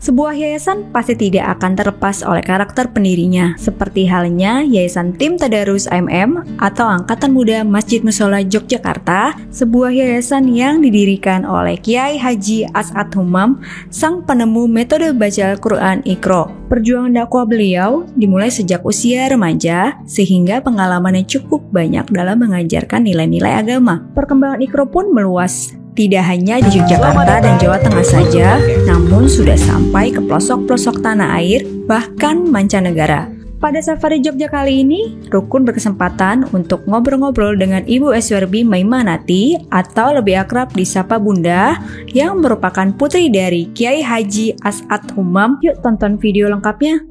Sebuah yayasan pasti tidak akan terlepas oleh karakter pendirinya, seperti halnya Yayasan Tim Tadarus AMM atau Angkatan Muda Masjid Mushola Yogyakarta, sebuah yayasan yang didirikan oleh Kiai Haji As'ad Humam, sang penemu metode baca Al-Quran Iqra. Perjuangan dakwah beliau dimulai sejak usia remaja, sehingga pengalamannya cukup banyak dalam mengajarkan nilai-nilai agama. Perkembangan Iqra pun meluas. Tidak hanya di Yogyakarta dan Jawa Tengah saja, namun sudah sampai ke pelosok-pelosok tanah air, bahkan mancanegara. Pada safari Jogja kali ini, Rukun berkesempatan untuk ngobrol-ngobrol dengan Ibu Eswerbi Maimanati atau lebih akrab disapa Bunda, yang merupakan putri dari Kiai Haji As'ad Humam. Yuk tonton video lengkapnya.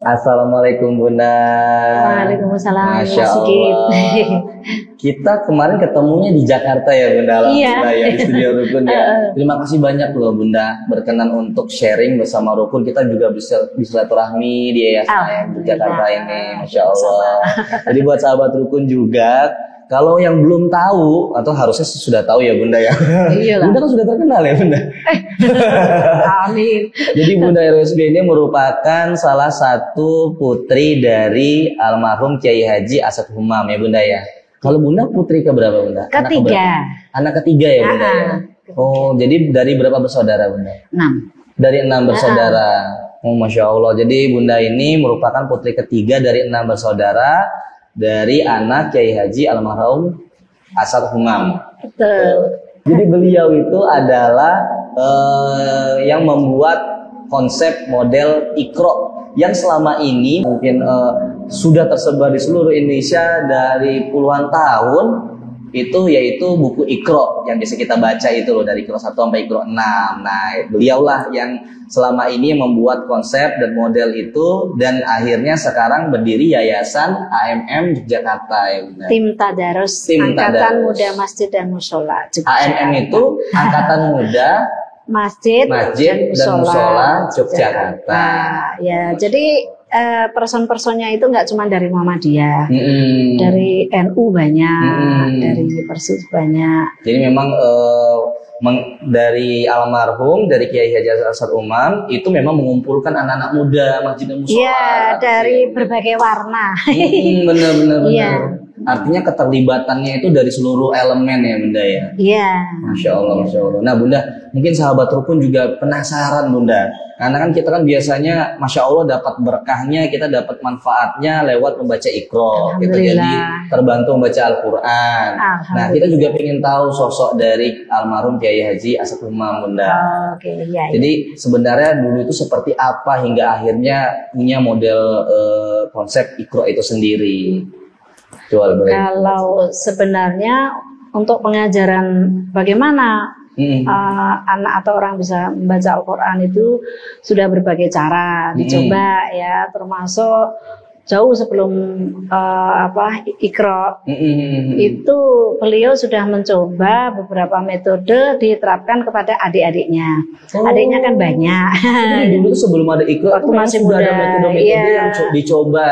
Assalamualaikum Bunda. Waalaikumsalam. Masya Allah. Kita kemarin ketemunya di Jakarta ya Bunda. Alhamdulillah ya, di studio Rukun ya. Terima kasih banyak loh Bunda berkenan untuk sharing bersama Rukun. Kita juga bisa silaturahmi di Yayasan di Jakarta ini. Masya Allah. Jadi buat sahabat Rukun juga, kalau yang belum tahu, atau harusnya sudah tahu ya Bunda ya. Iyalah. Bunda kan sudah terkenal ya Bunda. Amin. Jadi Bunda RSB ini merupakan salah satu putri dari almarhum Kiai Haji As'ad Humam ya Bunda ya. Kalau Bunda putri keberapa Bunda? Ketiga. Anak ketiga ya Bunda ya. Oh, jadi dari berapa bersaudara Bunda? 6. Dari 6 bersaudara. Oh, Masya Allah. Jadi Bunda ini merupakan putri ketiga dari 6 bersaudara, dari anak Kiai Haji almarhum As'ad Humam. Betul. Jadi beliau itu adalah yang membuat konsep model Iqra yang selama ini mungkin sudah tersebar di seluruh Indonesia dari puluhan tahun, itu yaitu buku Iqra yang bisa kita baca itu loh, dari Iqra 1 sampai Iqra 6. Nah, beliaulah yang selama ini membuat konsep dan model itu, dan akhirnya sekarang berdiri Yayasan AMM Yogyakarta ya Bunda. Tim Tadarus, Angkatan Muda Masjid dan Mushola Yogyakarta. AMM itu Angkatan Muda Masjid dan Mushola Yogyakarta. Ya, jadi person-personnya itu nggak cuma dari Muhammadiyah, dari NU banyak, dari Persis banyak. Jadi memang dari almarhum, dari Kiai Haji As'ad Humam itu memang mengumpulkan anak-anak muda Masjid dan Mushola. Iya, dari berbagai warna. Benar. Iya. Artinya keterlibatannya itu dari seluruh elemen ya Bunda ya. Iya. Masya Allah, Masya Allah. Nah Bunda, mungkin sahabat Rukun juga penasaran Bunda. Karena kan kita kan biasanya Masya Allah dapat berkahnya, kita dapat manfaatnya lewat membaca Iqra. Kita jadi terbantu membaca Al-Quran. Nah kita juga ingin tahu sosok dari almarhum Kiai Haji As'ad Humam Bunda. Iya. Jadi sebenarnya dulu itu seperti apa hingga akhirnya punya model konsep Iqra itu sendiri. Kalau sebenarnya untuk pengajaran bagaimana anak atau orang bisa membaca Al-Quran itu sudah berbagai cara dicoba ya, termasuk jauh sebelum Iqra itu beliau sudah mencoba beberapa metode diterapkan kepada adik-adiknya. Adiknya kan banyak. Dulu sebelum ada Iqra waktu masih sudah muda, ada metode-metode yang dicoba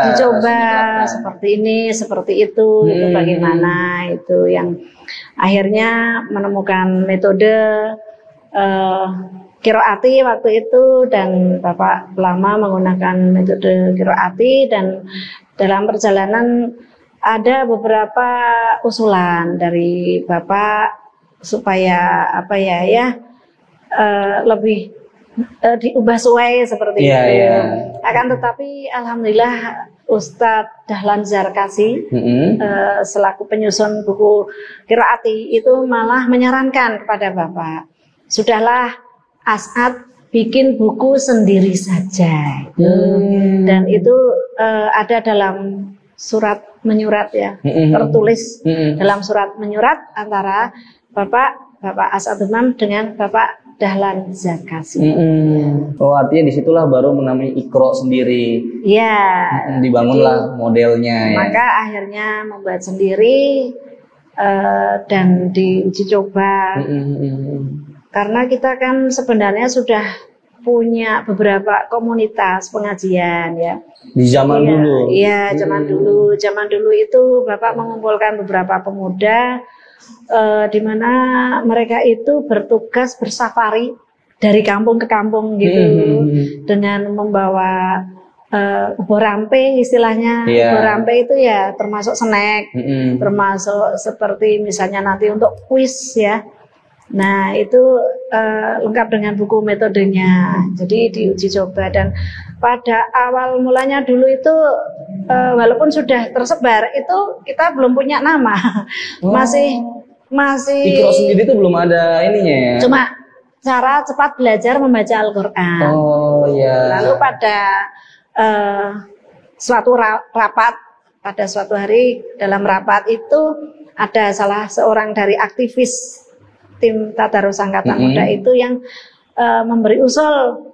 seperti ini, seperti itu bagaimana itu yang akhirnya menemukan metode Qiraati waktu itu, dan Bapak lama menggunakan metode Qiraati, dan dalam perjalanan ada beberapa usulan dari Bapak supaya lebih diubah sesuai seperti itu. Akan tetapi alhamdulillah Ustadz Dahlan Zarkasi selaku penyusun buku Qiraati itu malah menyarankan kepada Bapak, sudahlah As'ad bikin buku sendiri saja. Dan itu ada dalam surat menyurat ya, tertulis dalam surat menyurat antara Bapak As'ad Humam dengan Bapak Dahlan Zarkasi. Oh, artinya disitulah baru menamai Iqra sendiri. Iya. Dibangunlah modelnya. Maka akhirnya membuat sendiri dan diuji coba. Karena kita kan sebenarnya sudah punya beberapa komunitas pengajian ya. Di zaman dulu. Iya, zaman dulu. Zaman dulu itu Bapak mengumpulkan beberapa pemuda di mana mereka itu bertugas bersafari dari kampung ke kampung gitu dengan membawa borampe istilahnya. Borampe itu ya termasuk snack, termasuk seperti misalnya nanti untuk kuis ya. Nah itu lengkap dengan buku metodenya, jadi diuji coba. Dan pada awal mulanya dulu itu walaupun sudah tersebar itu kita belum punya nama, masih Iqra sendiri itu belum ada ininya ya. Cuma cara cepat belajar membaca Al-Quran. Oh ya. Lalu pada suatu rapat, pada suatu hari dalam rapat itu ada salah seorang dari aktivis tim Tadarus Angkatan Muda itu yang memberi usul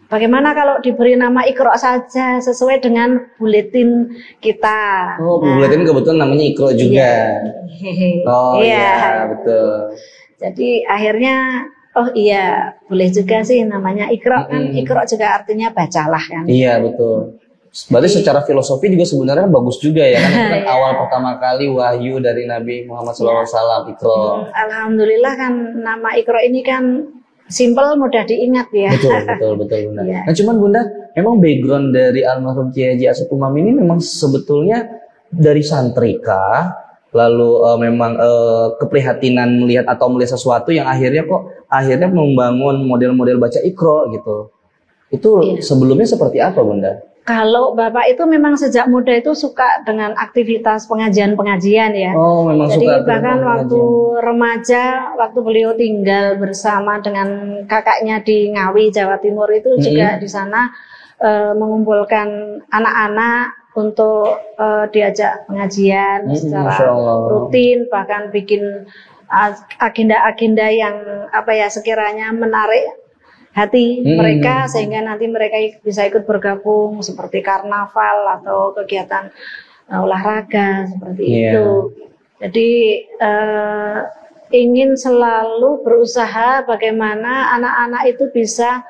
bagaimana kalau diberi nama Iqra saja sesuai dengan buletin kita. Oh, buletin kebetulan namanya Iqra juga. Oh iya, betul. Jadi akhirnya oh iya boleh juga sih namanya Iqra kan. Iqra juga artinya bacalah kan. Iya betul. Berarti secara filosofi juga sebenarnya bagus juga ya kan, awal pertama kali wahyu dari Nabi Muhammad SAW Iqra. Alhamdulillah kan nama Iqra ini kan simple, mudah diingat ya. Betul Bunda. Nah cuman Bunda, memang background dari almarhum Kiai Haji Asep Umam ini memang sebetulnya dari santri kah? Lalu memang keprihatinan melihat sesuatu yang akhirnya membangun model-model baca Iqra gitu. Itu sebelumnya seperti apa Bunda? Kalau Bapak itu memang sejak muda itu suka dengan aktivitas pengajian-pengajian ya. Oh, memang jadi suka. Jadi bahkan waktu remaja, waktu beliau tinggal bersama dengan kakaknya di Ngawi, Jawa Timur itu juga di sana mengumpulkan anak-anak untuk diajak pengajian secara rutin, bahkan bikin agenda-agenda yang sekiranya menarik hati mereka sehingga nanti mereka bisa ikut bergabung seperti karnaval atau kegiatan olahraga seperti itu. Jadi ingin selalu berusaha bagaimana anak-anak itu bisa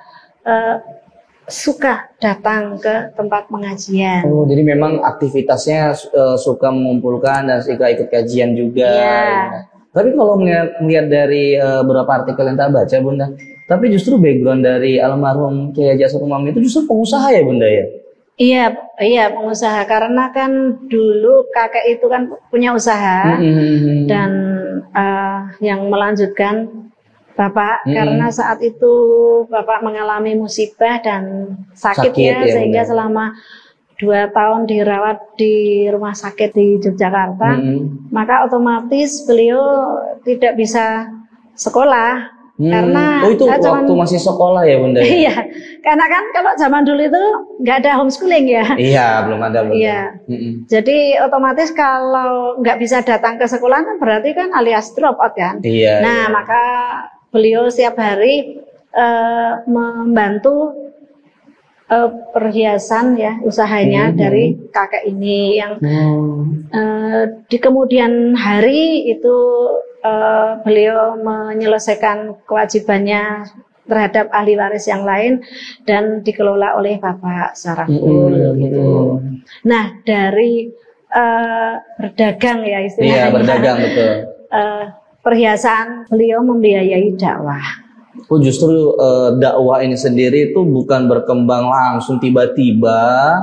suka datang ke tempat pengajian. Oh, jadi memang aktivitasnya suka mengumpulkan dan suka ikut kajian juga. Ya. Tapi kalau melihat dari beberapa artikel yang tak baca Bunda, tapi justru background dari almarhum Kiai Haji Asep Umam itu justru pengusaha ya Bunda ya? Iya pengusaha, karena kan dulu kakek itu kan punya usaha dan yang melanjutkan Bapak karena saat itu Bapak mengalami musibah dan sakit ya sehingga selama 2 tahun dirawat di rumah sakit di Yogyakarta, maka otomatis beliau tidak bisa sekolah. Karena itu waktu masih sekolah ya Bunda? Iya, karena kan kalau zaman dulu itu nggak ada homeschooling ya. Iya, belum ada. Iya. Jadi otomatis kalau nggak bisa datang ke sekolah kan berarti kan alias drop out kan. Iya. Nah maka beliau setiap hari membantu perhiasan ya usahanya dari kakek ini yang di kemudian hari itu beliau menyelesaikan kewajibannya terhadap ahli waris yang lain dan dikelola oleh Bapak secara full gitu. Nah dari berdagang ya istilahnya. Iya berdagang betul. Perhiasan beliau membiayai dakwah. Oh justru dakwah ini sendiri itu bukan berkembang langsung tiba-tiba,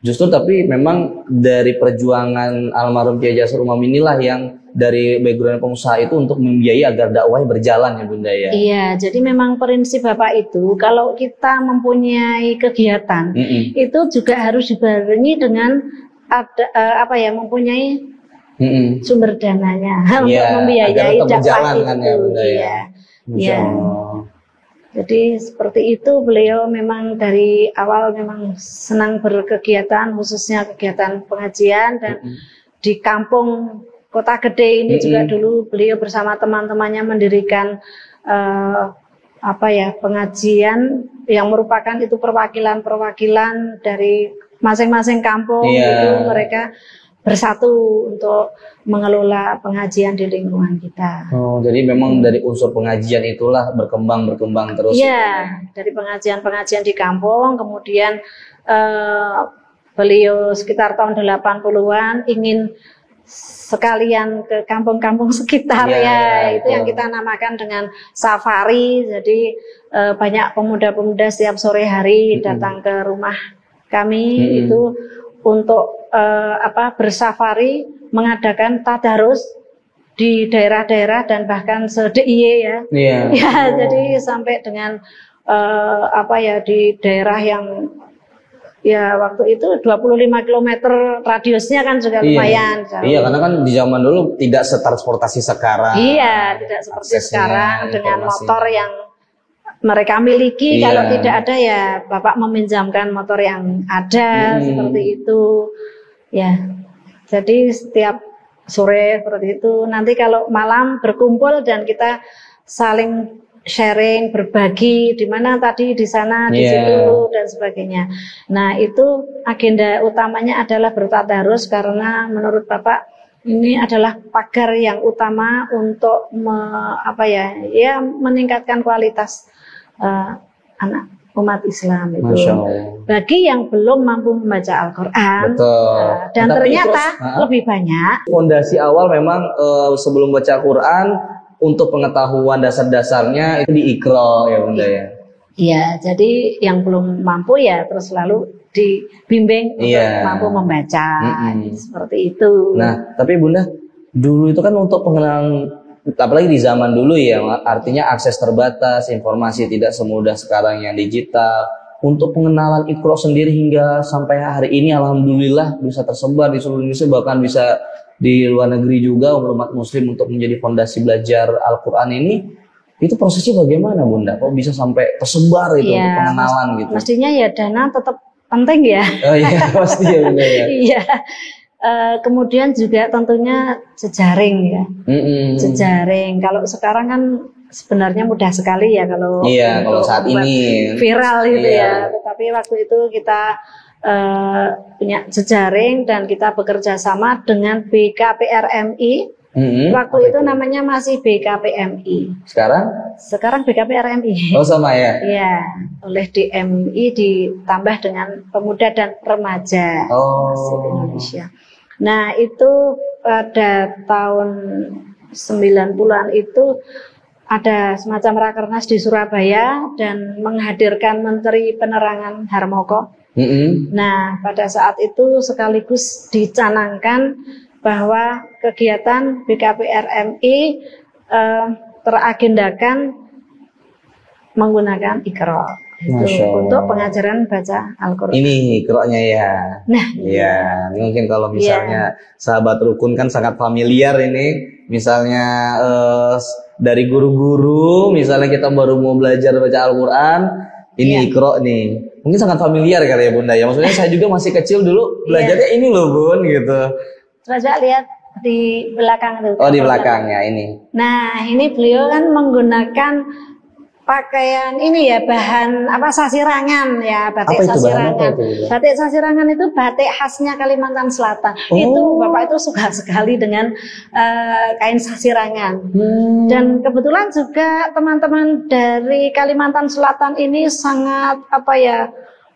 justru tapi memang dari perjuangan almarhum Kiai Haji Asep Umam inilah yang dari background pengusaha itu untuk membiayai agar dakwahnya berjalan ya Bunda ya. Iya, jadi memang prinsip Bapak itu kalau kita mempunyai kegiatan itu juga harus dibarengi dengan ada mempunyai sumber dananya untuk membiayai dakwah itu. Iya. Jadi seperti itu beliau memang dari awal memang senang berkegiatan khususnya kegiatan pengajian dan di kampung Kota Gede ini juga dulu beliau bersama teman-temannya mendirikan pengajian yang merupakan itu perwakilan-perwakilan dari masing-masing kampung itu mereka bersatu untuk mengelola pengajian di lingkungan kita. Oh, jadi memang dari unsur pengajian itulah berkembang terus. Iya, dari pengajian-pengajian di kampung, kemudian beliau sekitar tahun 80-an ingin sekalian ke kampung-kampung sekitar itu yang kita namakan dengan safari. Jadi banyak pemuda-pemuda setiap sore hari datang ke rumah kami itu untuk bersafari, mengadakan tadarus di daerah-daerah dan bahkan se-DIY ya. Jadi sampai dengan di daerah yang ya waktu itu 25 km radiusnya kan juga lumayan. Iya, karena kan di zaman dulu tidak setransportasi sekarang. Iya, tidak seperti sekarang dengan motor yang mereka miliki. Kalau tidak ada ya Bapak meminjamkan motor yang ada seperti itu. Ya, jadi setiap sore seperti itu. Nanti kalau malam berkumpul dan kita saling sharing, berbagi di mana tadi di sana di situ dan sebagainya. Nah, itu agenda utamanya adalah bertadarus karena menurut Bapak ini adalah pagar yang utama untuk meningkatkan kualitas anak umat Islam itu. Bagi yang belum mampu membaca Al-Qur'an. Dan ternyata lebih banyak. Fondasi awal memang sebelum baca Al-Qur'an untuk pengetahuan dasar-dasarnya itu di Iqra ya Bunda ya. Iya, jadi yang belum mampu ya terus selalu dibimbing untuk mampu membaca seperti itu. Nah, tapi Bunda dulu itu kan untuk pengenalan, apalagi di zaman dulu ya, artinya akses terbatas, informasi tidak semudah sekarang yang digital. Untuk pengenalan Iqra sendiri hingga sampai hari ini alhamdulillah bisa tersebar di seluruh Indonesia, bahkan bisa di luar negeri juga umat muslim untuk menjadi fondasi belajar Al-Quran ini, itu prosesnya bagaimana Bunda? Kok bisa sampai tersebar itu untuk pengenalan gitu? Mestinya ya dana tetap penting ya. Oh iya, pasti ya Bunda ya. Iya. Kemudian juga tentunya jejaring ya. Jejaring. Kalau sekarang kan sebenarnya mudah sekali ya kalau saat ini viral gitu ya. Tetapi waktu itu kita punya jejaring dan kita bekerja sama dengan BKPRMI. Waktu itu namanya masih BKPMI. Sekarang BKPRMI. Oh sama ya? Iya, oleh DMI ditambah dengan pemuda dan remaja Indonesia. Nah itu pada tahun 90-an itu ada semacam rakernas di Surabaya dan menghadirkan Menteri Penerangan Harmoko. Nah, pada saat itu sekaligus dicanangkan bahwa kegiatan BKPRMI teragendakan menggunakan Iqra untuk pengajaran baca Al-Quran. Ini Iqra-nya ya. Nah, mungkin kalau misalnya sahabat rukun kan sangat familiar ini, misalnya dari guru-guru, misalnya kita baru mau belajar baca Al-Quran, ini Iqra nih. Mungkin sangat familiar kali ya Bunda ya. Maksudnya saya juga masih kecil dulu belajarnya ini loh Bun gitu. Coba lihat di belakang tuh. Oh di belakangnya ini. Nah ini beliau kan menggunakan pakaian ini ya, bahan sasirangan ya, batik sasirangan. Batik sasirangan itu batik khasnya Kalimantan Selatan. Itu Bapak itu suka sekali dengan kain sasirangan. Dan kebetulan juga teman-teman dari Kalimantan Selatan ini sangat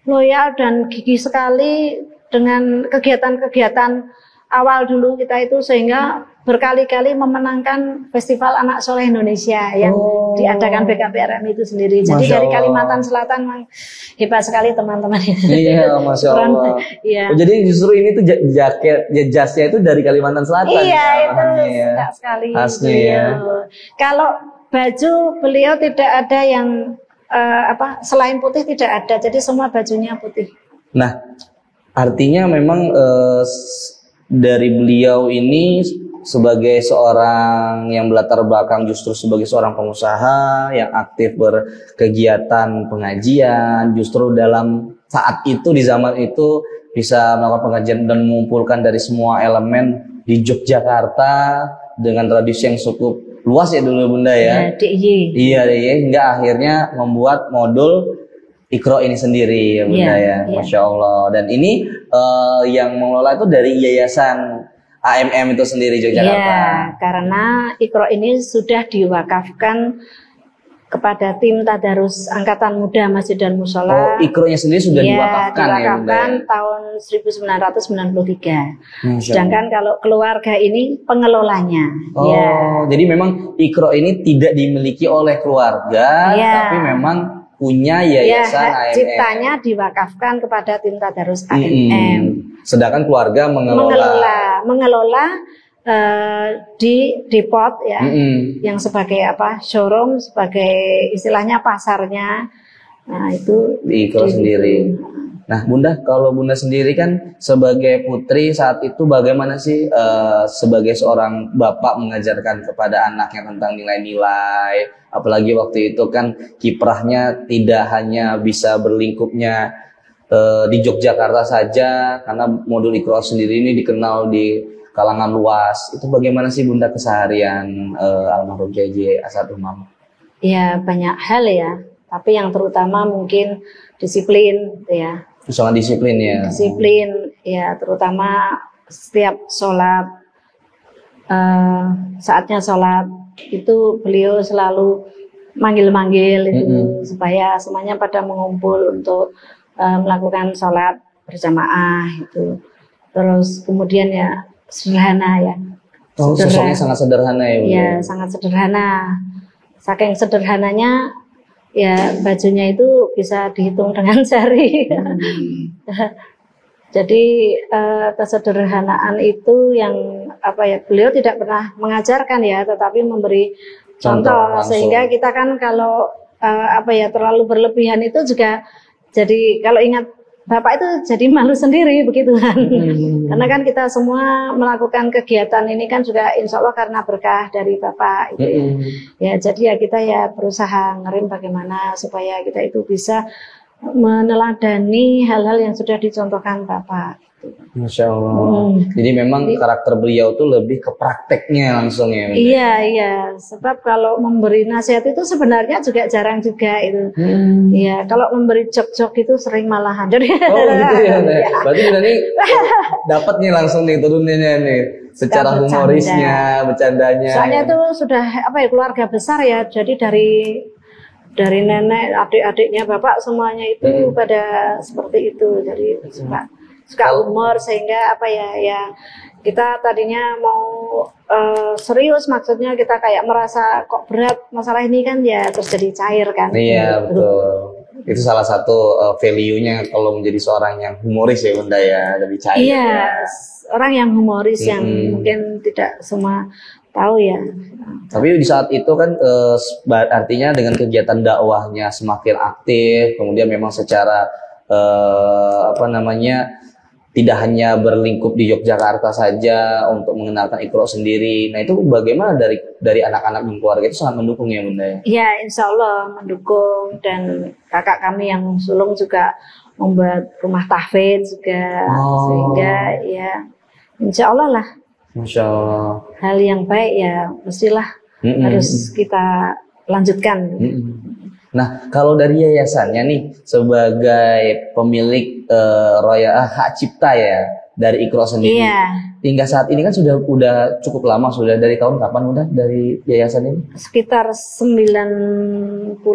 loyal dan gigih sekali dengan kegiatan-kegiatan awal dulu kita itu, sehingga berkali-kali memenangkan Festival Anak Soleh Indonesia yang diadakan BKPRMI itu sendiri. Jadi dari Kalimantan Selatan memang hebat sekali teman-teman. Iya, Masya Allah. Iya. Jadi justru ini tuh jasnya itu dari Kalimantan Selatan. Iya, itu suka sekali. Khasnya ya. Kalau baju beliau tidak ada yang selain putih tidak ada. Jadi semua bajunya putih. Nah, artinya memang dari beliau ini sebagai seorang yang berlatar belakang justru sebagai seorang pengusaha yang aktif berkegiatan pengajian, justru dalam saat itu di zaman itu bisa melakukan pengajian dan mengumpulkan dari semua elemen di Yogyakarta dengan tradisi yang cukup luas ya dulu Bunda ya. DIY. Iya, hingga akhirnya membuat modul Ikro ini sendiri ya Bunda Iya, ya, iya. Masya Allah. Dan ini yang mengelola itu dari Yayasan AMM itu sendiri Yogyakarta. Iya, karena Ikro ini sudah diwakafkan kepada tim Tadarus Angkatan Muda Masjid dan Oh, Musola. Ikronya sendiri sudah diwakafkan ya Bunda. Diwakafkan Ya? tahun 1993. Masya Sedangkan kalau keluarga ini pengelolanya. Allah. Oh, Ya. jadi memang Ikro ini tidak dimiliki oleh keluarga, Iya. tapi memang punya Ya, Yayasan hak AMM. ciptanya diwakafkan kepada tim Tadarus AMM. Sedangkan keluarga Mengelola di depot ya, yang sebagai showroom, sebagai istilahnya pasarnya. Nah itu di Ikro sendiri. Nah Bunda, kalau Bunda sendiri kan sebagai putri saat itu bagaimana sih sebagai seorang bapak mengajarkan kepada anaknya tentang nilai-nilai, apalagi waktu itu kan kiprahnya tidak hanya bisa berlingkupnya di Yogyakarta saja, karena modul Ikro sendiri ini dikenal di kalangan luas. Itu bagaimana sih Bunda keseharian almarhum JJ Asad Umam? Ya banyak hal ya, tapi yang terutama mungkin disiplin ya. Sangat disiplin ya. Disiplin ya, terutama setiap sholat, saatnya sholat itu beliau selalu manggil-manggil itu supaya semuanya pada mengumpul untuk melakukan sholat berjamaah itu. Terus kemudian ya sederhana ya. Oh, sosoknya sangat sederhana ya Bunda. Ya, sangat sederhana. Saking sederhananya ya bajunya itu bisa dihitung dengan jari. Jadi kesederhanaan itu yang beliau tidak pernah mengajarkan ya, tetapi memberi contoh langsung. sehingga kita kan kalau terlalu berlebihan itu juga jadi kalau ingat Bapak itu jadi malu sendiri begitu kan. Karena kan kita semua melakukan kegiatan ini kan juga insya Allah karena berkah dari Bapak gitu ya. Ya jadi ya kita ya berusaha ngerim bagaimana supaya kita itu bisa meneladani hal-hal yang sudah dicontohkan Bapak. Masya Allah. Jadi memang karakter beliau tuh lebih ke prakteknya langsung ya. Bunda? Iya. Sebab kalau memberi nasihat itu sebenarnya juga jarang juga itu. Iya. Kalau memberi jok-jok itu sering malahan. Jadi, Oh gitu ya. Nah. Ya. Berarti Bunda nih dapat nih langsung nih turuninnya nih. Secara Bercanda. humorisnya, bercandanya. Soalnya itu sudah keluarga besar ya. Jadi dari nenek, adik-adiknya Bapak semuanya itu pada seperti itu. Jadi suka humor sehingga ya kita tadinya mau serius, maksudnya kita kayak merasa kok berat masalah ini kan ya terus jadi cair kan. Iya betul. Itu salah satu value-nya kalau menjadi seorang yang humoris ya Bunda ya, lebih cair. Iya, orang yang humoris yang mungkin tidak semua tahu ya. Tapi di saat itu kan artinya dengan kegiatan dakwahnya semakin aktif, kemudian memang secara tidak hanya berlingkup di Yogyakarta saja untuk mengenalkan Ikro sendiri. Nah itu bagaimana dari anak-anak dan keluarga itu sangat mendukung ya Bunda ya? Iya insya Allah mendukung, dan kakak kami yang sulung juga membuat rumah tahfidz juga, sehingga ya insya Allah lah. Masya Allah. Hal yang baik ya mestilah harus kita lanjutkan. Nah, kalau dari yayasannya nih sebagai pemilik hak cipta ya dari Ikro sendiri, hingga saat ini kan udah cukup lama, sudah dari tahun kapan udah dari yayasan ini? Sekitar 90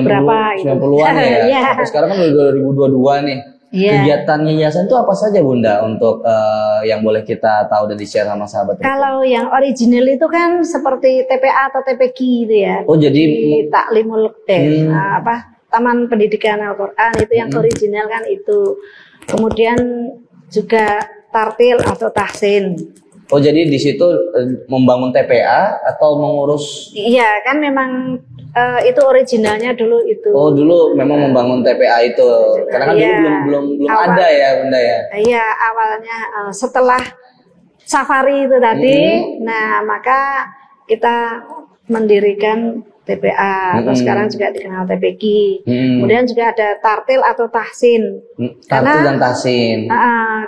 berapa itu. 90-an ya. Iya. Sampai sekarang kan udah 2022 nih. Iya. Kegiatan yayasan itu apa saja Bunda untuk yang boleh kita tahu dan di-share sama sahabat? Kalau yang original itu kan seperti TPA atau TPQ gitu ya. Oh jadi di Taklimul Taman Pendidikan Al-Quran itu yang original kan itu. Kemudian juga tartil atau tahsin. Oh jadi di situ membangun TPA atau mengurus? Iya kan memang itu originalnya dulu itu. Oh dulu memang membangun TPA itu, karena kan dulu belum ada ya Bunda ya. Iya awalnya setelah safari itu tadi, nah maka kita mendirikan TPA atau sekarang juga dikenal TPQ. Kemudian juga ada tartil atau tahsin. Tartil dan tahsin.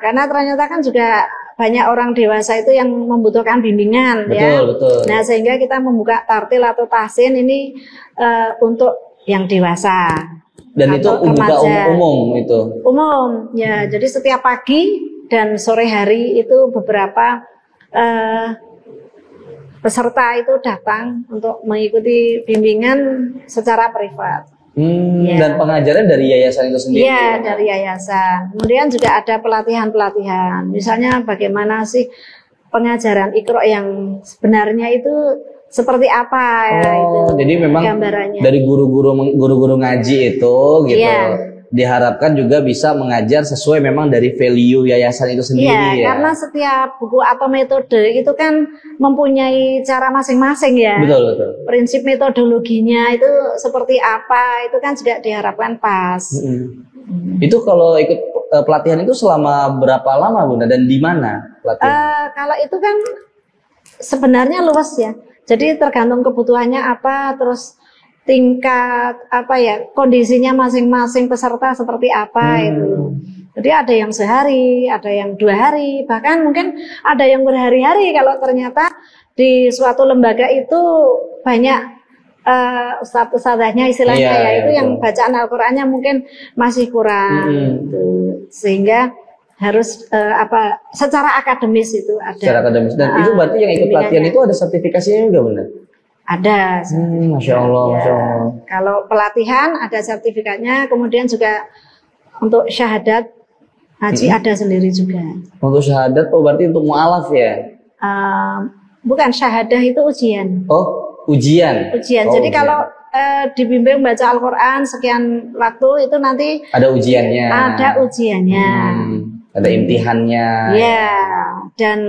Karena ternyata kan juga banyak orang dewasa itu yang membutuhkan bimbingan. Betul. Nah sehingga kita membuka tartil atau tahsin ini untuk yang dewasa. Dan itu atau buka remaja. umum itu. Umum ya, jadi setiap pagi dan sore hari itu beberapa peserta itu datang untuk mengikuti bimbingan secara privat. Ya. Dan pengajaran dari yayasan itu sendiri. Iya, dari yayasan. Kemudian juga ada pelatihan-pelatihan. Misalnya bagaimana sih pengajaran Iqra yang sebenarnya itu seperti apa ya, itu jadi memang gambarannya. dari guru-guru ngaji itu gitu. Iya. Diharapkan juga bisa mengajar sesuai memang dari value yayasan itu sendiri ya. Karena setiap buku atau metode itu kan mempunyai cara masing-masing ya. Betul. Prinsip metodologinya itu seperti apa, itu kan juga diharapkan pas. Itu kalau ikut pelatihan itu selama berapa lama Bunda dan di mana pelatihan? Kalau itu kan sebenarnya luas ya. Jadi tergantung kebutuhannya apa, terus tingkat apa ya, kondisinya masing-masing peserta seperti apa itu. Jadi ada yang sehari, ada yang 2 hari, bahkan mungkin ada yang berhari-hari kalau ternyata di suatu lembaga itu banyak ustadz-ustadzahnya istilahnya itu yang bacaan Al-Qur'annya mungkin masih kurang gitu. Sehingga harus secara akademis itu ada. Secara akademis. Dan itu berarti yang ikut pelatihan itu ada sertifikasinya juga Bunda? Ada. Masya Allah, Masya Allah. Kalau pelatihan ada sertifikatnya, kemudian juga untuk syahadat haji ada sendiri juga. Untuk syahadat, berarti untuk mu'alaf ya? Bukan, syahadah itu ujian. Oh, ujian. Ujian. Jadi kalau dibimbing baca Al-Quran sekian waktu itu nanti ada ujiannya. Ada ujiannya. Ada imtihannya. Ya, dan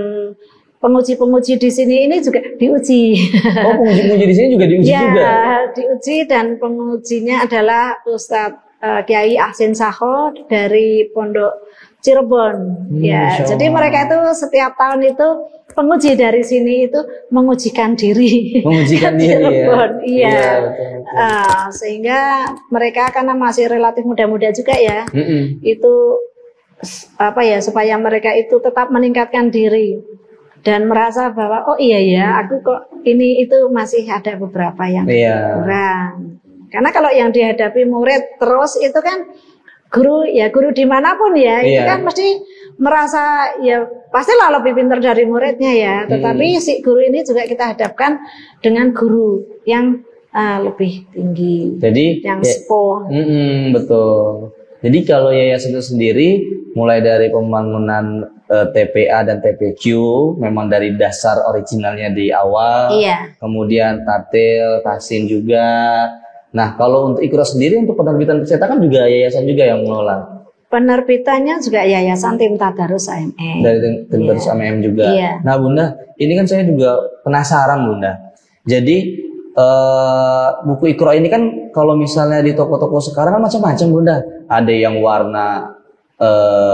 penguji-penguji di sini ini juga diuji. Oh, penguji-penguji di sini juga diuji juga? Ya, diuji dan pengujinya adalah Ustadz Kiai Ahsin Sakho dari Pondok Cirebon. Jadi mereka itu setiap tahun itu penguji dari sini itu mengujikan diri. Mengujikan diri Cirebon. Iya. Betul. Sehingga mereka karena masih relatif muda-muda juga ya, itu supaya mereka itu tetap meningkatkan diri. Dan merasa bahwa oh iya ya, aku kok ini itu masih ada beberapa yang kurang. Karena kalau yang dihadapi murid terus itu kan guru dimanapun ya, itu kan mesti merasa ya pastilah lebih pintar dari muridnya ya. Tetapi si guru ini juga kita hadapkan dengan guru yang lebih tinggi. Jadi yang sepuh. Betul. Jadi kalau yayasan itu sendiri mulai dari pembangunan TPA dan TPQ memang dari dasar originalnya di awal, kemudian tatil, tahsin juga. Nah kalau untuk Iqra sendiri untuk penerbitan percetakan juga yayasan juga yang mengelola. Penerbitannya juga yayasan Tim Tadarus AMM. Dari Tim Tadarus AMM juga. Nah Bunda, ini kan saya juga penasaran Bunda. Jadi buku Iqra ini kan kalau misalnya di toko-toko sekarang kan macam-macam Bunda. Ada yang warna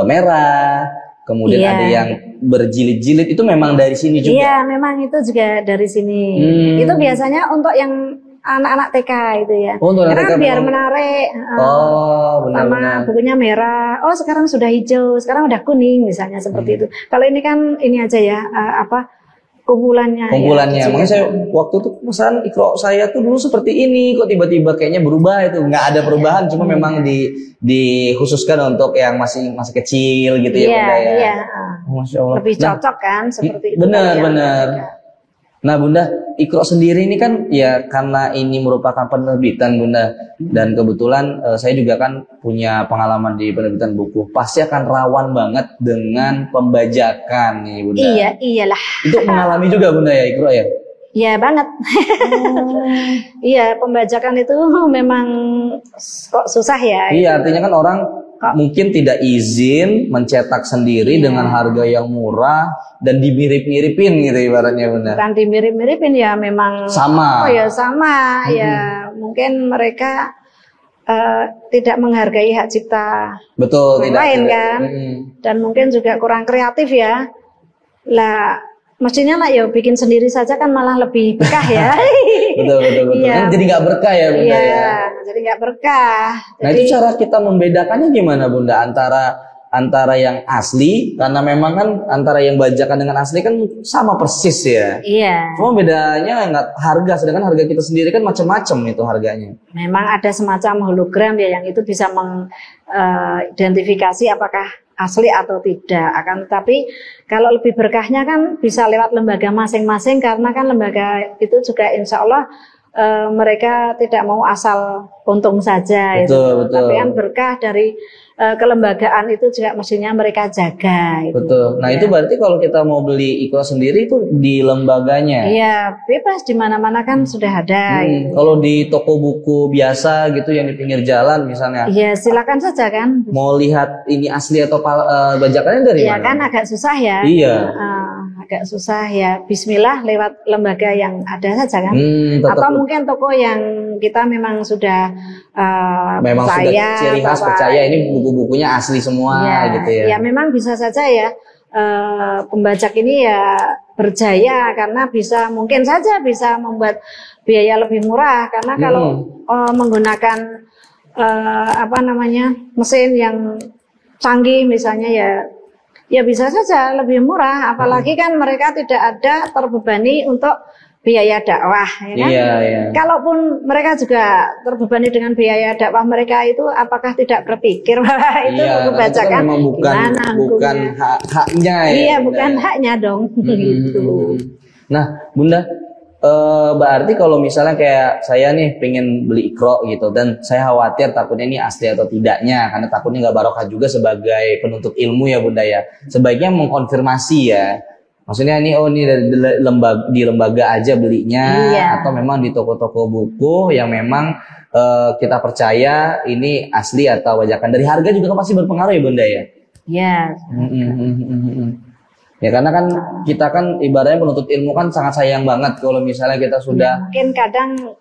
merah, kemudian ada yang berjilid-jilid, itu memang dari sini juga? Iya, memang itu juga dari sini. Itu biasanya untuk yang anak-anak TK itu ya. Karena kan biar menarik. Pertama bukunya merah, sekarang sudah hijau, sekarang udah kuning misalnya seperti itu. Kalau ini kan ini aja ya, kumpulannya. Ya, makanya saya waktu itu pesan Iqra saya tuh dulu seperti ini, kok tiba-tiba kayaknya berubah itu. Nggak ada perubahan, cuma memang dikhususkan untuk yang masih kecil gitu ya Bunda ya. Iya. Masya Allah. Lebih cocok kan seperti itu. Benar. Nah Bunda, Iqra sendiri ini kan ya karena ini merupakan penerbitan Bunda, dan kebetulan saya juga kan punya pengalaman di penerbitan buku, pasti akan rawan banget dengan pembajakan nih Bunda. Iya, iyalah. Itu mengalami juga Bunda ya Iqra ya? Iya banget. Iya, pembajakan itu memang kok susah ya. Iya, artinya kan orang mungkin tidak izin mencetak sendiri dengan harga yang murah dan dimirip-miripin gitu ibaratnya Bunda. Bukan dimirip-miripin ya, memang sama. Sama ya, mungkin mereka tidak menghargai hak cipta. Betul, tidak lain kan. Dan mungkin juga kurang kreatif ya. Lah mestinya lah ya bikin sendiri saja kan malah lebih berkah ya. betul. Iya. Jadi nggak berkah ya Bunda ya. Jadi nggak berkah. Nah itu cara kita membedakannya gimana Bunda antara antara yang asli, karena memang kan antara yang bajakan dengan asli kan sama persis ya. Iya. Cuma bedanya nggak harga, sedangkan harga kita sendiri kan macam-macam itu harganya. Memang ada semacam hologram ya yang itu bisa mengidentifikasi apakah asli atau tidak. Akan tetapi kalau lebih berkahnya kan bisa lewat lembaga masing-masing, karena kan lembaga itu juga insya Allah mereka tidak mau asal untung saja. Betul, betul. Tapi kan berkah dari kelembagaan itu juga mestinya mereka jaga. Betul. Nah, itu berarti kalau kita mau beli Iqra sendiri itu di lembaganya. Iya, bebas di mana-mana kan sudah ada. Kalau di toko buku biasa gitu yang di pinggir jalan misalnya. Iya, silakan saja kan. Mau lihat ini asli atau bajakannya dari mana? Iya kan agak susah ya. Iya. Agak susah ya. Bismillah lewat lembaga yang ada saja kan. Atau mungkin toko yang kita memang sudah memang sudah ciri khas percaya ini buku-bukunya asli semua gitu ya. Ya memang bisa saja ya pembajak ini ya berjaya karena mungkin saja bisa membuat biaya lebih murah, karena kalau menggunakan mesin yang canggih misalnya ya bisa saja lebih murah, apalagi kan mereka tidak ada terbebani untuk biaya dakwah, ya kan? Iya. Kalaupun mereka juga terbebani dengan biaya dakwah mereka itu, apakah tidak berpikir bahwa itu kebajakan bukan haknya ya? Iya, bukan haknya dong. Gitu. Nah, Bunda, berarti kalau misalnya kayak saya nih pengen beli Iqra gitu, dan saya khawatir takutnya ini asli atau tidaknya, karena takutnya nggak barokah juga sebagai penuntut ilmu ya Bunda ya. Sebaiknya mengkonfirmasi ya. Maksudnya ini di lembaga aja belinya, atau memang di toko-toko buku yang memang kita percaya ini asli atau bajakan. Dari harga juga pasti berpengaruh ya Bunda ya? Iya. Ya karena kan kita kan ibaratnya penuntut ilmu kan sangat sayang banget kalau misalnya kita sudah mungkin kadang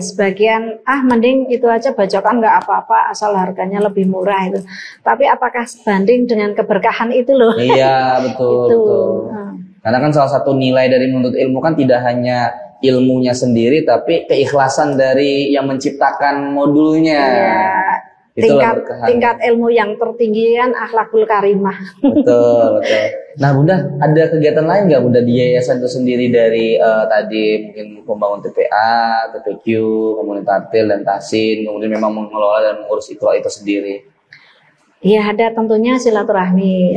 sebagian mending itu aja bajakan nggak apa-apa asal harganya lebih murah itu. Tapi apakah sebanding dengan keberkahan itu loh? Iya betul. Karena kan salah satu nilai dari menuntut ilmu kan tidak hanya ilmunya sendiri, tapi keikhlasan dari yang menciptakan modulnya. Iya. Tingkat ilmu yang tertinggi kan akhlakul karimah. Betul. Nah Bunda, ada kegiatan lain nggak Bunda di yayasan itu sendiri dari tadi mungkin membangun TPA, TPQ, komunitartil dan tasin, kemudian memang mengelola dan mengurus Iqra itu sendiri? Iya, ada tentunya silaturahmi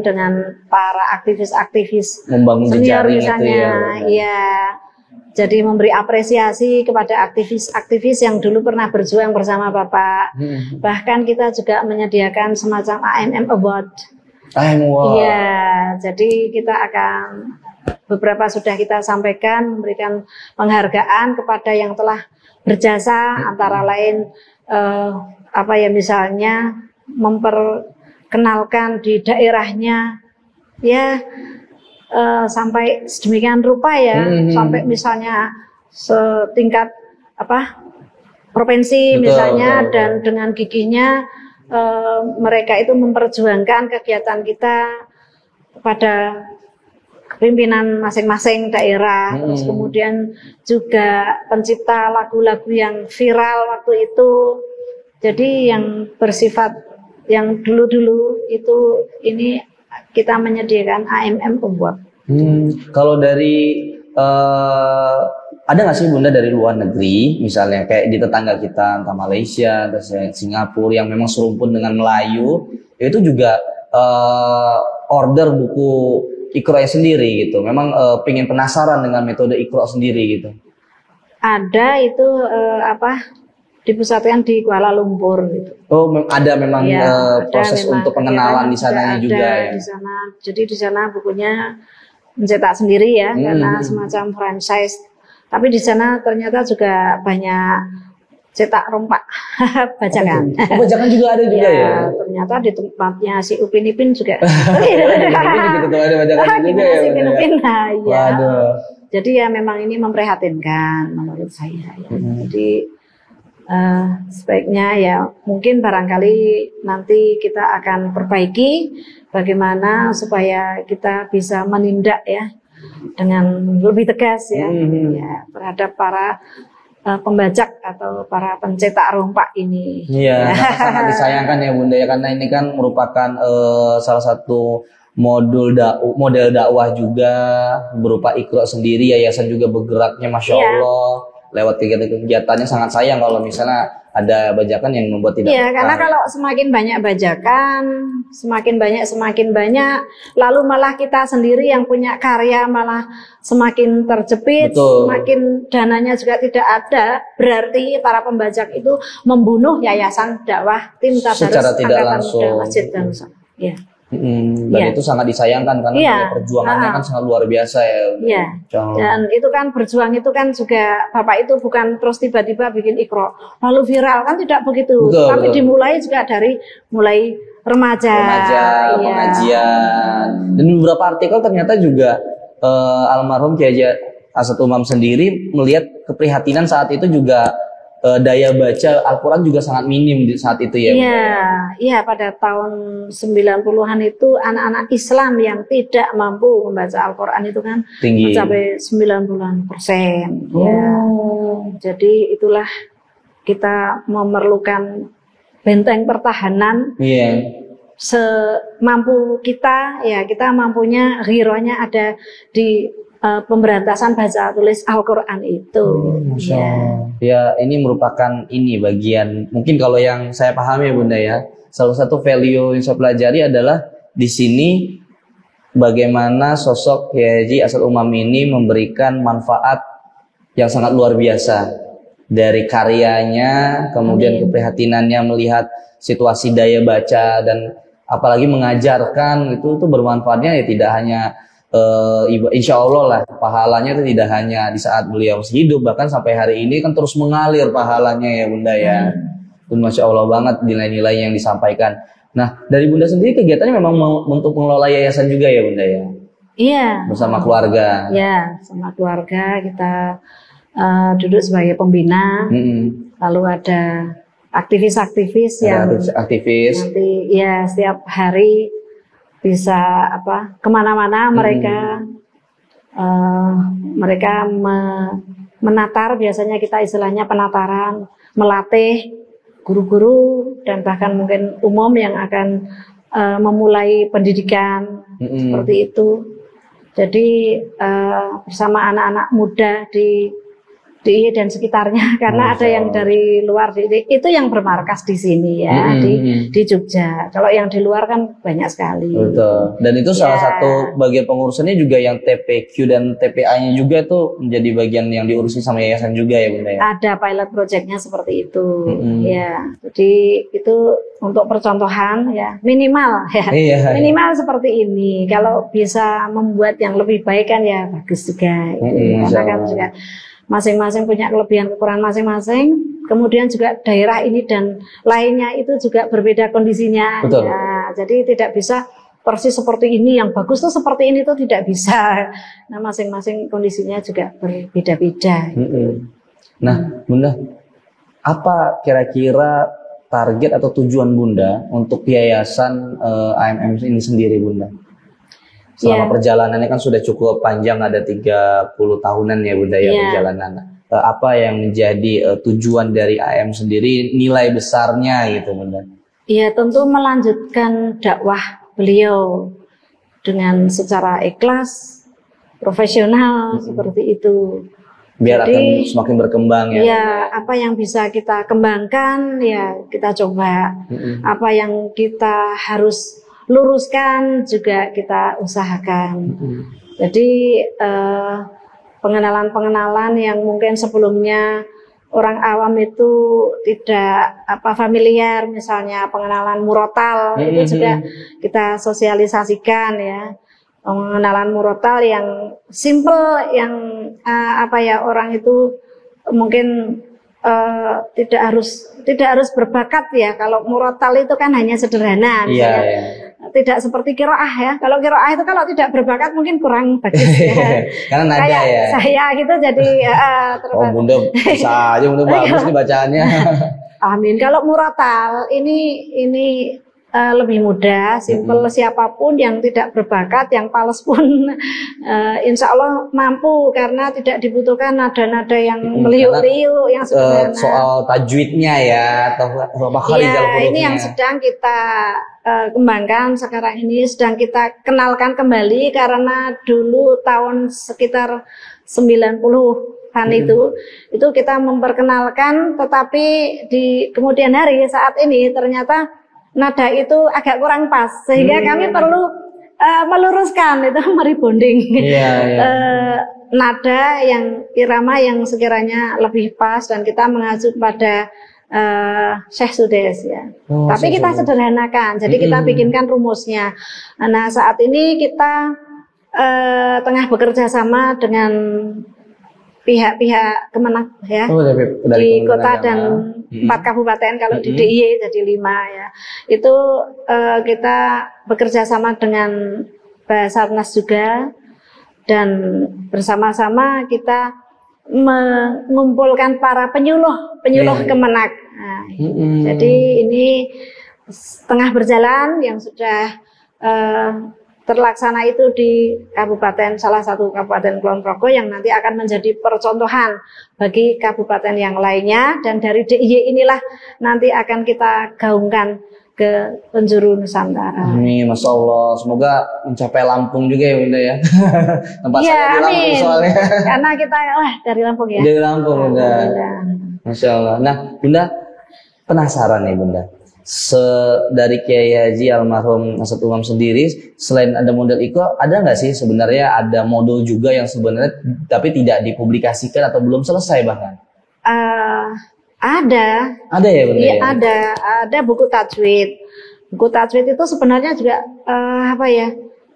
dengan para aktivis-aktivis membangun senior jejaring misalnya. Itu ya. Iya. Jadi memberi apresiasi kepada aktivis-aktivis yang dulu pernah berjuang bersama Bapak. Bahkan kita juga menyediakan semacam AMM Award. Iya, jadi kita akan beberapa sudah kita sampaikan, memberikan penghargaan kepada yang telah berjasa, antara lain misalnya memperkenalkan di daerahnya ya. Sampai sedemikian rupa ya, sampai misalnya setingkat provinsi misalnya, dan dengan gigihnya mereka itu memperjuangkan kegiatan kita kepada pimpinan masing-masing daerah. Terus kemudian juga pencipta lagu-lagu yang viral waktu itu. Jadi yang bersifat yang dulu-dulu itu ini kita menyediakan AMM Award. Kalau dari ada nggak sih Bunda dari luar negeri, misalnya kayak di tetangga kita, entah Malaysia, atau Singapura yang memang serumpun dengan Melayu, itu juga order buku Iqra sendiri gitu. Memang pengen penasaran dengan metode Iqra sendiri gitu. Ada itu dipusatkan di Kuala Lumpur gitu. Oh, ada memang proses untuk pengenalan di sananya juga ya. Di sana. Jadi di sana bukunya mencetak sendiri ya, karena semacam franchise. Tapi di sana ternyata juga banyak cetak rompak bajakan. Bajakan juga ada juga ya. Ternyata di tempatnya si Upin Ipin juga. Ada bajakan juga ya. Si Upin Ipin, ya. Waduh. Jadi ya memang ini memprihatinkan menurut saya ya. Jadi sebaiknya ya mungkin barangkali nanti kita akan perbaiki bagaimana supaya kita bisa menindak ya dengan lebih tegas ya, terhadap para pembajak atau para pencetak rompak ini. Iya, sangat disayangkan ya Bunda ya, karena ini kan merupakan salah satu model dakwah juga berupa Iqra sendiri, yayasan juga bergeraknya Masya Allah lewat kegiatan-kegiatannya. Sangat sayang kalau misalnya ada bajakan yang membuat tidak Iya, karena kalau semakin banyak bajakan, semakin banyak, lalu malah kita sendiri yang punya karya malah semakin terjepit, Betul. semakin dananya juga tidak ada, berarti para pembajak itu membunuh yayasan dakwah tim Tadarus Secara tidak Angkatan langsung. Muda Masjid Darussalam. Ya. Dan itu sangat disayangkan karena perjuangannya kan sangat luar biasa ya. Iya. Dan itu kan berjuang itu kan juga Bapak itu bukan terus tiba-tiba bikin Iqra lalu viral, kan tidak begitu. Tapi dimulai juga dari mulai remaja, pengajian. Dan beberapa artikel ternyata juga almarhum Kiai Haji Asad Umam sendiri melihat keprihatinan saat itu juga daya baca Al-Quran juga sangat minim di saat itu ya. Iya, pada tahun 90-an itu anak-anak Islam yang tidak mampu membaca Al-Quran itu kan tinggi, mencapai 90%. Ya. Jadi itulah kita memerlukan benteng pertahanan. Semampu kita, ya kita mampunya ghirohnya ada di pemberantasan baca tulis Al-Quran itu. Ya, ini merupakan bagian, mungkin kalau yang saya pahami ya Bunda ya, salah satu value yang saya pelajari adalah di sini bagaimana sosok Kiai Haji Asad Umam ini memberikan manfaat yang sangat luar biasa dari karyanya, kemudian keprihatinannya melihat situasi daya baca, dan apalagi mengajarkan itu bermanfaatnya ya tidak hanya insya Allah lah pahalanya itu tidak hanya di saat beliau masih hidup, bahkan sampai hari ini kan terus mengalir pahalanya ya Bunda ya. Masya Allah banget nilai-nilai yang disampaikan. Nah, dari Bunda sendiri kegiatannya memang untuk mengelola yayasan juga ya Bunda ya? Iya. Bersama keluarga? Ya, sama keluarga kita duduk sebagai pembina. Lalu ada aktivis-aktivis yang nanti ya setiap hari bisa kemana-mana mereka menatar, biasanya kita istilahnya penataran, melatih guru-guru dan bahkan mungkin umum yang akan memulai pendidikan seperti itu. Jadi bersama anak-anak muda di dan sekitarnya, karena ada yang dari luar itu yang bermarkas di sini ya, di Jogja. Kalau yang di luar kan banyak sekali. Betul. Dan itu salah satu bagian pengurusannya juga yang TPQ dan TPA-nya juga tuh menjadi bagian yang diurusi sama yayasan juga ya Bunda ya. Ada pilot projectnya seperti itu. Ya, jadi itu untuk percontohan ya, minimal ya. Minimal seperti ini. Kalau bisa membuat yang lebih baik kan ya bagus juga. Karena kan juga masing-masing punya kelebihan kekurangan masing-masing, kemudian juga daerah ini dan lainnya itu juga berbeda kondisinya. Ya, jadi tidak bisa persis seperti ini, yang bagus tuh seperti ini tuh tidak bisa. Nah, masing-masing kondisinya juga berbeda-beda. Nah, Bunda, apa kira-kira target atau tujuan Bunda untuk yayasan AMM ini sendiri Bunda? Selama perjalanannya kan sudah cukup panjang, ada 30 tahunan ya Bunda ya perjalanan. Apa yang menjadi tujuan dari AM sendiri, nilai besarnya gitu Bunda? Iya, tentu melanjutkan dakwah beliau dengan secara ikhlas, profesional seperti itu. Biar akan semakin berkembang ya. Ya, apa yang bisa kita kembangkan ya kita coba. Apa yang kita harus luruskan juga kita usahakan. Jadi pengenalan-pengenalan yang mungkin sebelumnya orang awam itu tidak familiar, misalnya pengenalan murotal itu juga kita sosialisasikan ya. Pengenalan murotal yang simple, yang orang itu mungkin tidak harus berbakat ya. Kalau murotal itu kan hanya sederhana, tidak seperti kiroah ya. Kalau kiroah itu kalau tidak berbakat mungkin kurang bagus ya. Karena nada ya. Saya gitu jadi. Bunda bisa aja, Bunda bagus nih bacaannya. Amin. Kalau murotal ini lebih mudah, simple. Siapapun yang tidak berbakat, yang pales pun insya Allah mampu, karena tidak dibutuhkan nada-nada yang meliuk-liuk, yang sederhana. Soal tajwidnya ya, atau makharijal hurufnya. Ini yang sedang kita kembangkan sekarang ini, sedang kita kenalkan kembali, karena dulu tahun sekitar 90-an itu kita memperkenalkan, tetapi di kemudian hari saat ini ternyata nada itu agak kurang pas, sehingga kami perlu meluruskan itu, merebonding nada yang irama yang sekiranya lebih pas, dan kita mengacu pada Syekh Sudes ya. Tapi kita sederhanakan, jadi kita bikinkan rumusnya. Nah, saat ini kita tengah bekerja sama dengan pihak Kemenak ya, di kota dan 4 kabupaten, kalau di DIY jadi 5 ya. Itu kita bekerja sama dengan Basarnas juga, dan bersama-sama kita mengumpulkan para penyuluh Kemenak. Nah, jadi ini tengah berjalan, yang sudah terlaksana itu di salah satu kabupaten Kulon Progo, yang nanti akan menjadi percontohan bagi kabupaten yang lainnya, dan dari DIY inilah nanti akan kita gaungkan ke penjuru Nusantara. Amin, Masya Allah. Semoga mencapai Lampung juga ya Bunda ya. Tempat saya di Lampung soalnya. Karena kita dari Lampung ya. Dari Lampung Bunda. Masya Allah. Nah Bunda, penasaran nih Bunda. Dari Kiai Haji almarhum Asad Umam sendiri, selain ada model Iqra, ada nggak sih sebenarnya ada modul juga yang sebenarnya tapi tidak dipublikasikan atau belum selesai bahkan? Ada ya Bunda? Iya, ada buku tajwid. Buku tajwid itu sebenarnya juga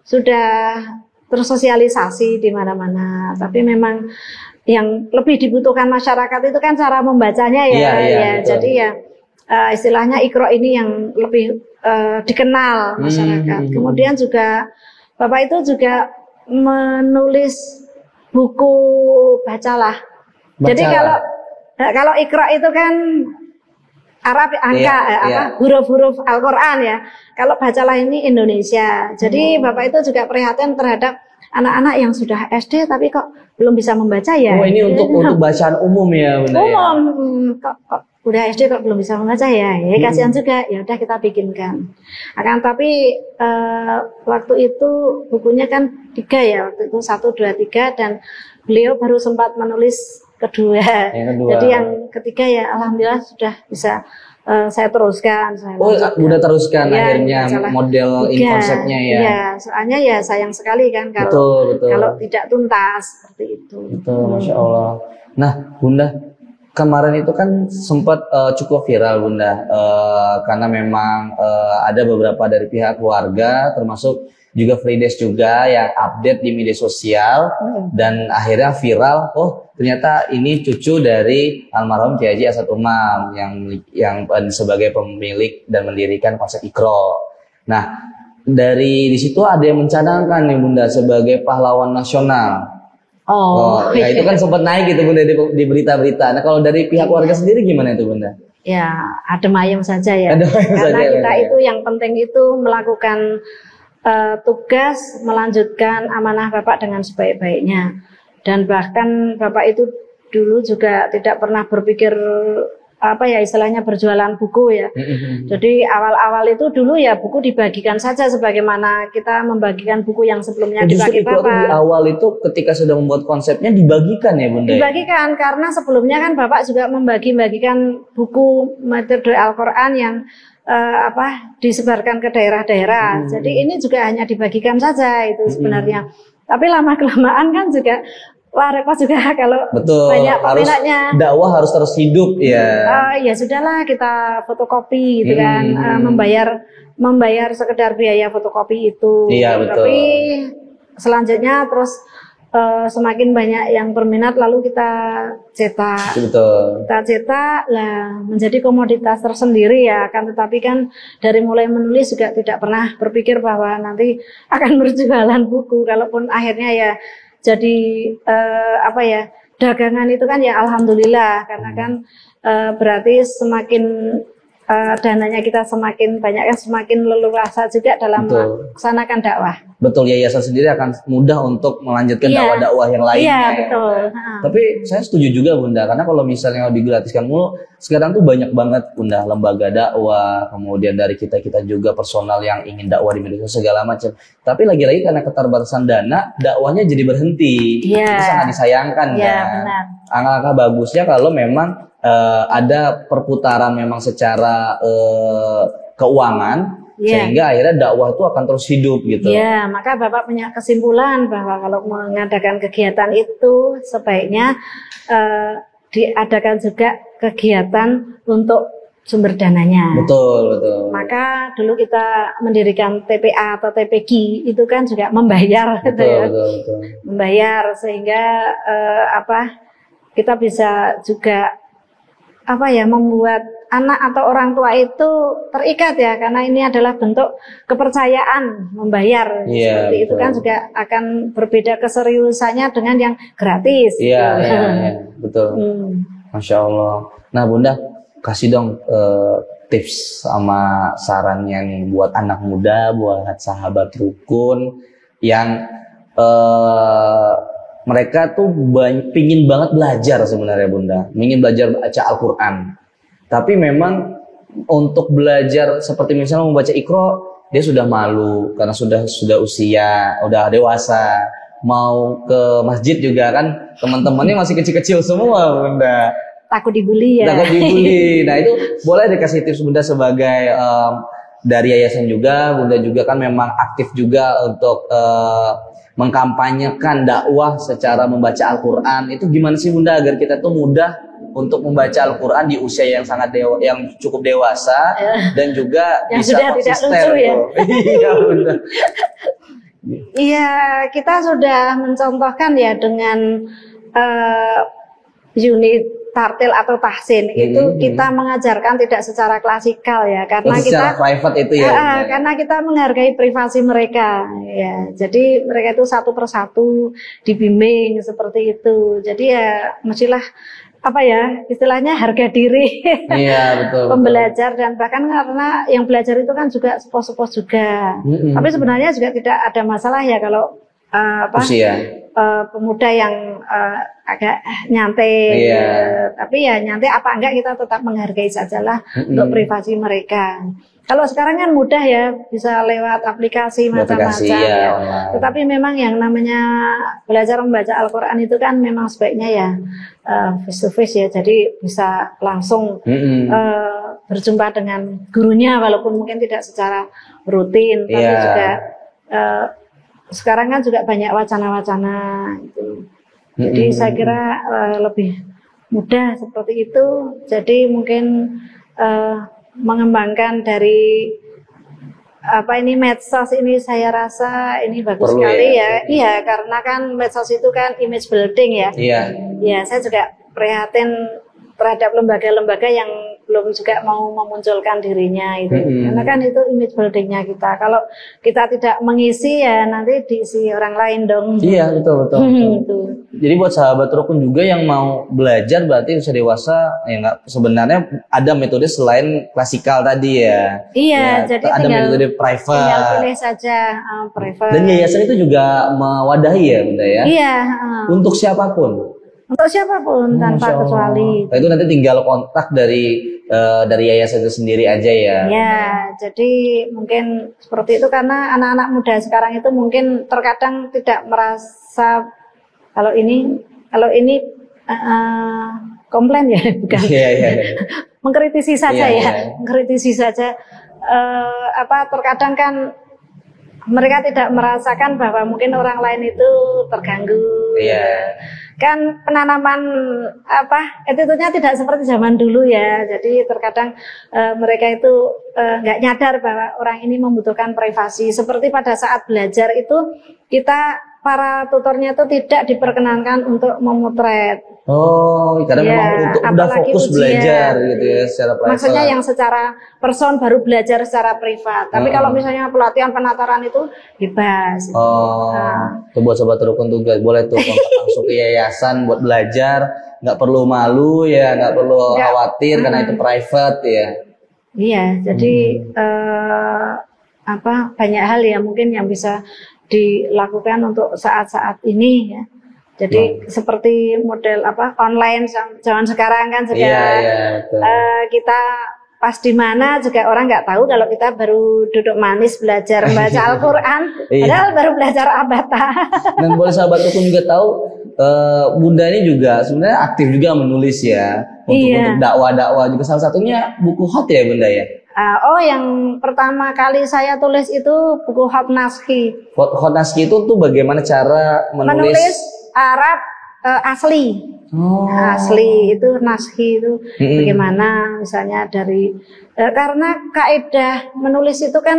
sudah tersosialisasi di mana-mana, tapi memang yang lebih dibutuhkan masyarakat itu kan cara membacanya ya. Jadi ya istilahnya Iqra ini yang lebih dikenal masyarakat. Kemudian juga Bapak itu juga menulis buku bacalah. Jadi kalau Iqra itu kan Arab angka huruf-huruf Al-Qur'an ya. Kalau bacalah ini Indonesia. Jadi Bapak itu juga prihatin terhadap anak-anak yang sudah SD tapi kok belum bisa membaca ya. Oh, ini untuk bacaan umum ya Bunda. Umum. Kok udah SD kok belum bisa membaca ya, kasihan juga. Ya udah kita bikinkan. Akan tapi waktu itu bukunya kan 3 ya, waktu itu 1, 2, 3, dan beliau baru sempat menulis kedua. Jadi yang ketiga ya alhamdulillah sudah bisa saya teruskan. Udah teruskan ya, akhirnya model konsepnya ya. Iya, soalnya ya sayang sekali kan kalau tidak tuntas seperti itu. Betul, Masya Allah. Nah Bunda, kemarin itu kan sempat cukup viral Bunda, karena memang ada beberapa dari pihak keluarga, termasuk juga Frides juga yang update di media sosial, dan akhirnya viral, ternyata ini cucu dari almarhum Kiai Haji Asad Umam yang sebagai pemilik dan mendirikan konsep Iqra. Nah, dari di situ ada yang mencadangkan nih Bunda sebagai pahlawan nasional. Ya itu kan sempat naik gitu Bunda di berita-berita. Nah kalau dari pihak keluarga sendiri gimana itu Bunda? Ya adem ayem saja ya. Karena kita itu yang penting itu melakukan tugas, melanjutkan amanah Bapak dengan sebaik-baiknya. Dan bahkan Bapak itu dulu juga tidak pernah berpikir istilahnya berjualan buku ya. Jadi awal-awal itu dulu ya buku dibagikan saja sebagaimana kita membagikan buku yang sebelumnya dibagi Bapak. Di awal itu ketika sudah membuat konsepnya dibagikan ya Bunda? Dibagikan karena sebelumnya kan Bapak juga membagikan buku materi Al-Qur'an yang disebarkan ke daerah-daerah. Jadi ini juga hanya dibagikan saja itu sebenarnya. Tapi lama-kelamaan kan juga repot juga kalau banyak peminatnya. Dakwah harus terus hidup ya. Ya sudahlah kita fotokopi gitu kan, membayar sekedar biaya fotokopi itu. Iya betul. Tapi selanjutnya terus semakin banyak yang berminat lalu kita cetak. Betul. Kita cetak lah menjadi komoditas tersendiri ya. Akan tetapi kan dari mulai menulis juga tidak pernah berpikir bahwa nanti akan berjualan buku. Kalaupun akhirnya ya jadi dagangan itu kan ya alhamdulillah, karena kan berarti semakin dananya kita semakin banyak, kan semakin leluasa juga dalam melaksanakan dakwah. Betul, yayasan sendiri akan mudah untuk melanjutkan dakwah-dakwah yang lainnya. Iya, betul. Tapi saya setuju juga Bunda, karena kalau misalnya digratiskan mulu, sekarang tuh banyak banget Bunda lembaga dakwah, kemudian dari kita-kita juga personal yang ingin dakwah di media sosial segala macam. Tapi lagi-lagi karena keterbatasan dana, dakwahnya jadi berhenti. Itu sangat disayangkan kan. Benar. Angka-angka bagusnya kalau memang ada perputaran memang secara keuangan, sehingga akhirnya dakwah itu akan terus hidup gitu. Iya, maka Bapak punya kesimpulan bahwa kalau mengadakan kegiatan itu sebaiknya diadakan juga kegiatan untuk sumber dananya. Betul, betul. Maka dulu kita mendirikan TPA atau TPG itu kan juga membayar, betul. Membayar sehingga kita bisa juga membuat anak atau orang tua itu terikat ya, karena ini adalah bentuk kepercayaan membayar. Seperti itu kan juga akan berbeda keseriusannya dengan yang gratis. Iya, betul. Masya Allah. Nah Bunda, kasih dong tips sama sarannya nih buat anak muda, buat sahabat rukun yang mereka tuh pingin banget belajar sebenarnya Bunda, ingin belajar baca Al-Quran. Tapi memang untuk belajar seperti misalnya membaca Iqra, dia sudah malu karena sudah usia, udah dewasa. Mau ke masjid juga kan teman-temannya masih kecil-kecil semua Bunda. Takut dibully ya. Takut dibully. Nah itu boleh dikasih tips Bunda sebagai dari yayasan juga. Bunda juga kan memang aktif juga untuk mengkampanyekan dakwah secara membaca Al-Quran. Itu gimana sih Bunda agar kita tuh mudah untuk membaca Al-Quran di usia yang sangat yang cukup dewasa dan juga yang bisa sudah konsisten tidak lucu ya. Iya Bunda. Iya, kita sudah mencontohkan ya dengan unit tartil atau tahsin itu kita mengajarkan tidak secara klasikal ya, karena secara private itu ya. Karena kita menghargai privasi mereka ya. Jadi mereka itu satu persatu dibimbing seperti itu. Jadi ya mestilah istilahnya harga diri. Iya, betul. Pembelajar dan bahkan karena yang belajar itu kan juga sepuh-sepuh juga. Tapi sebenarnya juga tidak ada masalah ya kalau pemuda yang agak nyantai, tapi ya nyantai apa enggak kita tetap menghargai sajalah untuk privasi mereka. Kalau sekarang kan mudah ya, bisa lewat aplikasi macam-macam ya. Tetapi memang yang namanya belajar membaca Al-Quran itu kan memang sebaiknya ya face to face ya, jadi bisa langsung berjumpa dengan gurunya walaupun mungkin tidak secara rutin, tapi juga sekarang kan juga banyak wacana-wacana gitu. Jadi saya kira lebih mudah seperti itu. Jadi mungkin mengembangkan dari medsos ini saya rasa ini bagus sekali ya. Iya, karena kan medsos itu kan image building ya. Iya, saya juga prihatin terhadap lembaga-lembaga yang belum juga mau memunculkan dirinya itu. Karena kan itu image buildingnya kita. Kalau kita tidak mengisi ya nanti diisi orang lain dong. Iya, betul. Jadi buat sahabat rukun juga yang mau belajar berarti usia dewasa ya sebenarnya ada metode selain klasikal tadi ya. Iya, jadi ada metode private. Tinggal pilih saja private. Dan yayasan itu juga mewadahi ya Bunda ya. Iya. Untuk siapapun. Untuk siapapun tanpa kecuali. Nah, itu nanti tinggal kontak dari yayasan itu sendiri aja ya. Ya, jadi mungkin seperti itu karena anak-anak muda sekarang itu mungkin terkadang tidak merasa kalau ini komplain ya, bukan? Iya. Mengkritisi saja mengkritisi saja. Terkadang kan mereka tidak merasakan bahwa mungkin orang lain itu terganggu. Iya. Kan penanaman attitude-nya tidak seperti zaman dulu ya. Jadi terkadang mereka itu nggak nyadar bahwa orang ini membutuhkan privasi. Seperti pada saat belajar itu kita para tutornya itu tidak diperkenankan untuk memotret. Oh, karena memang untuk udah fokus belajar gitu ya secara private. Maksudnya yang secara person baru belajar secara privat. Tapi kalau misalnya pelatihan penataran itu bebas. Itu buat sobat rukun juga boleh tuh kontak langsung ke yayasan buat belajar, nggak perlu malu ya, nggak perlu khawatir karena itu private ya. Iya, jadi banyak hal ya mungkin yang bisa dilakukan untuk saat-saat ini ya. Jadi seperti model online zaman sekarang kan juga kita pas di mana juga orang nggak tahu kalau kita baru duduk manis belajar baca Al-Quran, padahal baru belajar abata. Dan boleh sahabat pun juga tahu, Bunda ini juga sebenarnya aktif juga menulis ya untuk dakwah-dakwah juga, salah satunya buku hot ya Bunda ya. Yang pertama kali saya tulis itu buku Hot Naskhi. Hot Naskhi itu tuh bagaimana cara menulis Arab asli. Asli itu Naskhi itu bagaimana misalnya dari karena kaidah menulis itu kan,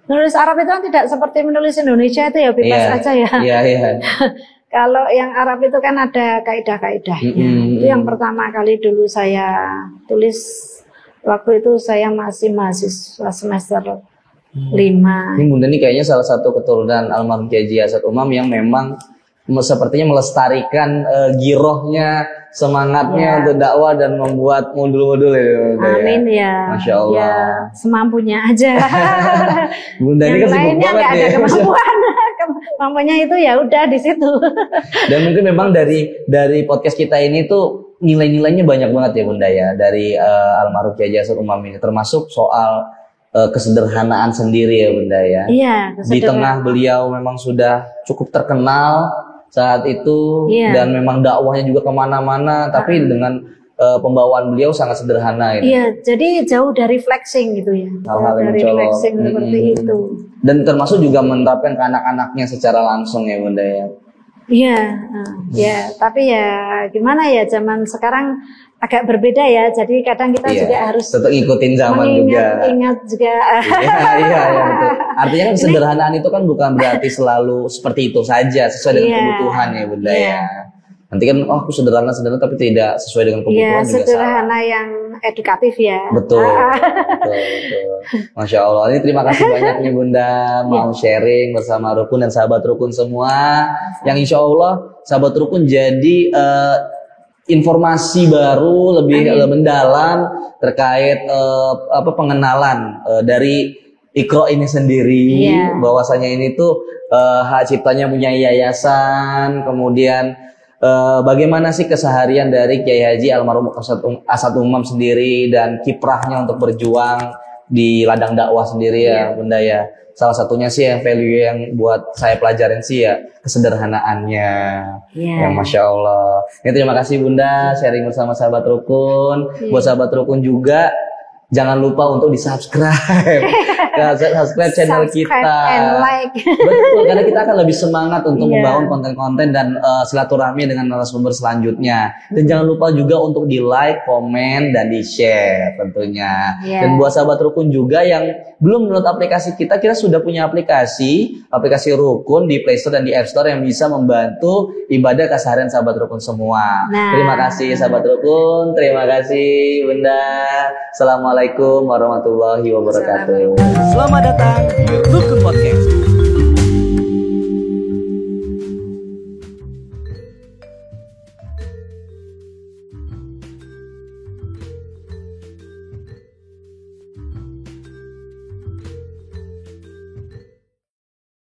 menulis Arab itu kan tidak seperti menulis Indonesia itu ya bebas aja ya. Kalau yang Arab itu kan ada kaidah-kaidahnya. Itu yang pertama kali dulu saya tulis. Waktu itu saya masih mahasiswa semester 5. Ini Bunda ini kayaknya salah satu keturunan almarhum Kiai Haji Asad Umam yang memang sepertinya melestarikan girohnya, semangatnya untuk dakwah dan membuat modul-modul ya. Amin ya. Masya Allah. Ya, semampunya aja. Bunda ini kan sibuk banget ya. Ada kemampuan. Kemampuannya itu ya udah di situ. Dan mungkin memang dari podcast kita ini tuh nilai-nilainya banyak banget ya Bunda ya, dari almarhum Kiai Haji Asad Umam ini, termasuk soal kesederhanaan sendiri ya Bunda ya. Iya, di tengah beliau memang sudah cukup terkenal saat itu dan memang dakwahnya juga kemana-mana, tapi dengan pembawaan beliau sangat sederhana ya. Iya, jadi jauh dari flexing gitu ya. Hal-hal yang dari flexing seperti itu. Dan termasuk juga menerapkan ke anak-anaknya secara langsung ya Bunda ya. Iya, ya, tapi ya gimana ya, zaman sekarang agak berbeda ya. Jadi kadang kita juga harus tetap ngikutin zaman ingat juga. Iya, betul. Artinya kan kesederhanaan itu kan bukan berarti selalu seperti itu saja, sesuai dengan kebutuhan ya Bunda ya. Nanti kan aku sederhana tapi tidak sesuai dengan kebutuhan juga sederhana yang edukatif ya. Betul. Masya Allah. Ini terima kasih banyak nih Bunda mau sharing bersama Rukun dan sahabat Rukun semua, yang insya Allah sahabat Rukun jadi informasi baru lebih mendalam terkait pengenalan dari Iqra ini sendiri, bahwasanya ini tuh hak ciptanya punya yayasan, kemudian bagaimana sih keseharian dari Kiai Haji almarhum Asad Umam sendiri dan kiprahnya untuk berjuang di ladang dakwah sendiri ya Bunda ya. Salah satunya sih yang value yang buat saya pelajarin sih ya kesederhanaannya. Yang Masya Allah. Ini terima kasih Bunda sharing bersama sahabat Rukun. Buat sahabat Rukun juga jangan lupa untuk di-subscribe. Subscribe channel kita. And like. Betul, karena kita akan lebih semangat untuk membangun konten-konten dan silaturahmi dengan narasumber selanjutnya. Dan jangan lupa juga untuk di-like, komen, dan di-share tentunya. Dan buat sahabat Rukun juga yang belum download aplikasi kita sudah punya aplikasi Rukun di Play Store dan di App Store yang bisa membantu ibadah keseharian sahabat Rukun semua. Terima kasih sahabat Rukun, terima kasih Bunda. Assalamualaikum warahmatullahi wabarakatuh. Selamat datang di Rukun Podcast.